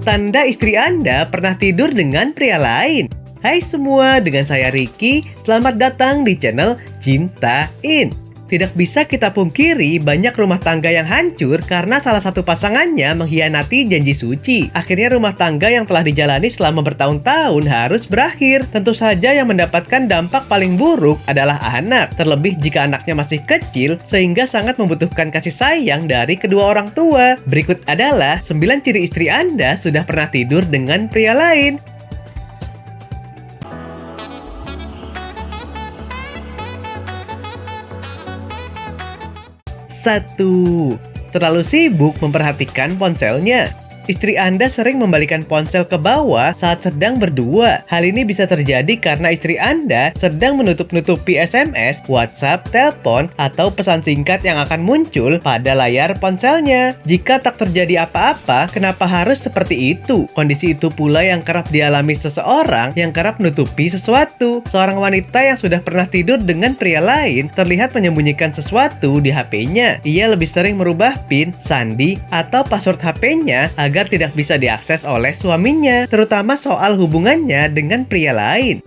Tanda istri Anda pernah tidur dengan pria lain. Hai semua, dengan saya Ricky. Selamat datang di channel Cintain. Tidak bisa kita pungkiri banyak rumah tangga yang hancur karena salah satu pasangannya mengkhianati janji suci. Akhirnya rumah tangga yang telah dijalani selama bertahun-tahun harus berakhir. Tentu saja yang mendapatkan dampak paling buruk adalah anak. Terlebih jika anaknya masih kecil sehingga sangat membutuhkan kasih sayang dari kedua orang tua. Berikut adalah 9 ciri istri Anda sudah pernah tidur dengan pria lain. 1. Terlalu sibuk memperhatikan ponselnya. Istri Anda sering membalikan ponsel ke bawah saat sedang berdua. Hal ini bisa terjadi karena istri Anda sedang menutup-nutupi SMS, WhatsApp, telepon, atau pesan singkat yang akan muncul pada layar ponselnya. Jika tak terjadi apa-apa, kenapa harus seperti itu? Kondisi itu pula yang kerap dialami seseorang yang kerap menutupi sesuatu. Seorang wanita yang sudah pernah tidur dengan pria lain terlihat menyembunyikan sesuatu di HP-nya. Ia lebih sering merubah PIN, sandi, atau password HP-nya agar tidak bisa diakses oleh suaminya, terutama soal hubungannya dengan pria lain.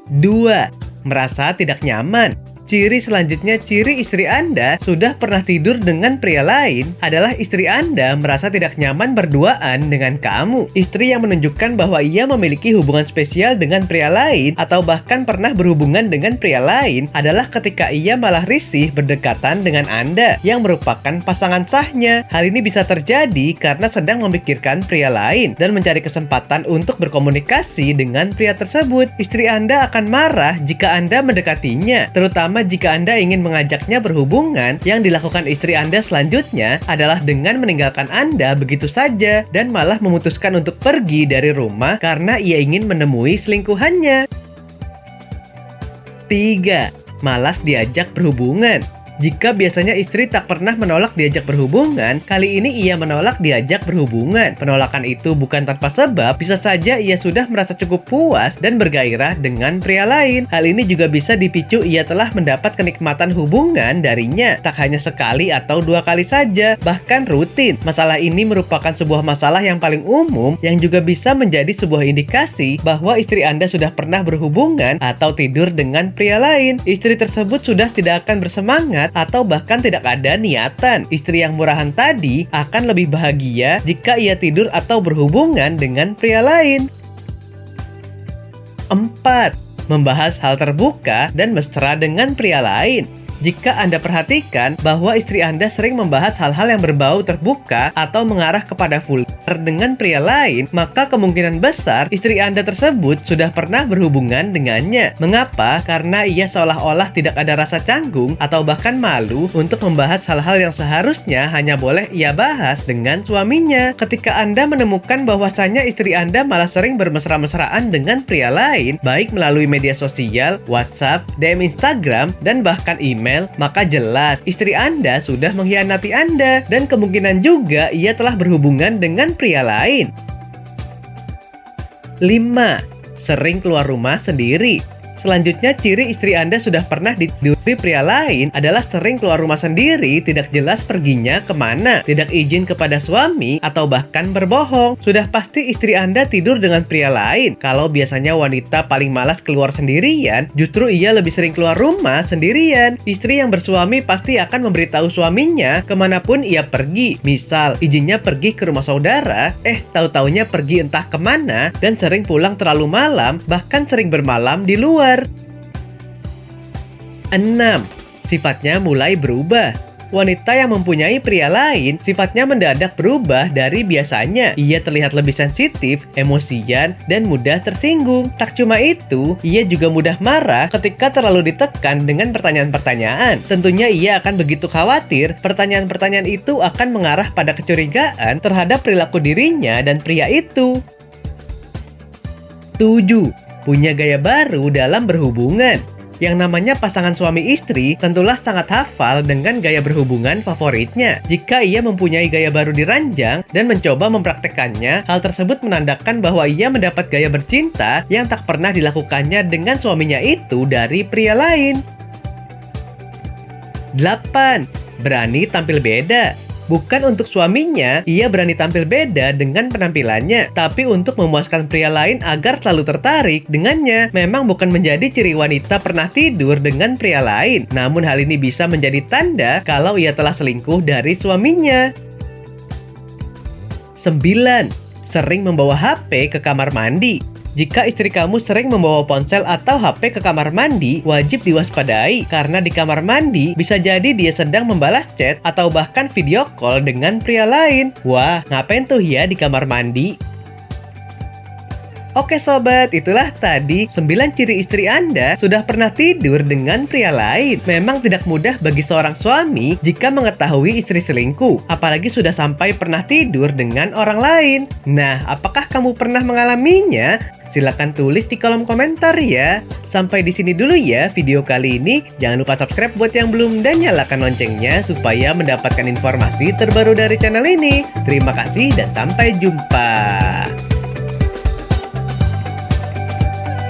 2. Merasa tidak nyaman. Ciri selanjutnya, ciri istri Anda sudah pernah tidur dengan pria lain adalah istri Anda merasa tidak nyaman berduaan dengan kamu. Istri yang menunjukkan bahwa ia memiliki hubungan spesial dengan pria lain atau bahkan pernah berhubungan dengan pria lain adalah ketika ia malah risih berdekatan dengan Anda yang merupakan pasangan sahnya. Hal ini bisa terjadi karena sedang memikirkan pria lain dan mencari kesempatan untuk berkomunikasi dengan pria tersebut. Istri Anda akan marah jika Anda mendekatinya, terutama jika Anda ingin mengajaknya berhubungan. Yang dilakukan istri Anda selanjutnya adalah dengan meninggalkan Anda begitu saja dan malah memutuskan untuk pergi dari rumah karena ia ingin menemui selingkuhannya. 3. Malas diajak berhubungan. Jika biasanya istri tak pernah menolak diajak berhubungan, kali ini ia menolak diajak berhubungan. Penolakan itu bukan tanpa sebab, bisa saja ia sudah merasa cukup puas dan bergairah dengan pria lain. Hal ini juga bisa dipicu ia telah mendapat kenikmatan hubungan darinya, tak hanya sekali atau 2 kali saja, bahkan rutin. Masalah ini merupakan sebuah masalah yang paling umum yang juga bisa menjadi sebuah indikasi bahwa istri Anda sudah pernah berhubungan atau tidur dengan pria lain. Istri tersebut sudah tidak akan bersemangat atau bahkan tidak ada niatan. Istri yang murahan tadi akan lebih bahagia jika ia tidur atau berhubungan dengan pria lain. 4. Membahas hal terbuka dan mesra dengan pria lain. Jika Anda perhatikan bahwa istri Anda sering membahas hal-hal yang berbau terbuka atau mengarah kepada vulgar dengan pria lain, maka kemungkinan besar istri Anda tersebut sudah pernah berhubungan dengannya. Mengapa? Karena ia seolah-olah tidak ada rasa canggung atau bahkan malu untuk membahas hal-hal yang seharusnya hanya boleh ia bahas dengan suaminya. Ketika Anda menemukan bahwasanya istri Anda malah sering bermesra-mesraan dengan pria lain, baik melalui media sosial, WhatsApp, DM Instagram, dan bahkan email, maka jelas istri Anda sudah mengkhianati Anda dan kemungkinan juga ia telah berhubungan dengan pria lain. 5. Sering keluar rumah sendiri. Selanjutnya, ciri istri Anda sudah pernah ditiduri pria lain adalah sering keluar rumah sendiri, tidak jelas perginya kemana, tidak izin kepada suami, atau bahkan berbohong. Sudah pasti istri Anda tidur dengan pria lain. Kalau biasanya wanita paling malas keluar sendirian, justru ia lebih sering keluar rumah sendirian. Istri yang bersuami pasti akan memberitahu suaminya kemanapun ia pergi. Misal, izinnya pergi ke rumah saudara, tahu-taunya pergi entah kemana, dan sering pulang terlalu malam, bahkan sering bermalam di luar. 6. Sifatnya mulai berubah. Wanita yang mempunyai pria lain, sifatnya mendadak berubah dari biasanya. Ia terlihat lebih sensitif, emosian, dan mudah tersinggung. Tak cuma itu, ia juga mudah marah ketika terlalu ditekan dengan pertanyaan-pertanyaan. Tentunya ia akan begitu khawatir pertanyaan-pertanyaan itu akan mengarah pada kecurigaan terhadap perilaku dirinya dan pria itu. 7. Punya gaya baru dalam berhubungan. Yang namanya pasangan suami istri tentulah sangat hafal dengan gaya berhubungan favoritnya. Jika ia mempunyai gaya baru di ranjang dan mencoba mempraktekannya, hal tersebut menandakan bahwa ia mendapat gaya bercinta yang tak pernah dilakukannya dengan suaminya itu dari pria lain. 8. Berani tampil beda. Bukan untuk suaminya, ia berani tampil beda dengan penampilannya, tapi untuk memuaskan pria lain agar selalu tertarik dengannya. Memang bukan menjadi ciri wanita pernah tidur dengan pria lain, namun hal ini bisa menjadi tanda kalau ia telah selingkuh dari suaminya. 9. Sering membawa HP ke kamar mandi. Jika istri kamu sering membawa ponsel atau HP ke kamar mandi, wajib diwaspadai karena di kamar mandi bisa jadi dia sedang membalas chat atau bahkan video call dengan pria lain. Wah, ngapain tuh ya di kamar mandi? Oke sobat, itulah tadi 9 ciri istri Anda sudah pernah tidur dengan pria lain. Memang tidak mudah bagi seorang suami jika mengetahui istri selingkuh, apalagi sudah sampai pernah tidur dengan orang lain. Nah, apakah kamu pernah mengalaminya? Silahkan tulis di kolom komentar ya. Sampai di sini dulu ya video kali ini. Jangan lupa subscribe buat yang belum dan nyalakan loncengnya supaya mendapatkan informasi terbaru dari channel ini. Terima kasih dan sampai jumpa.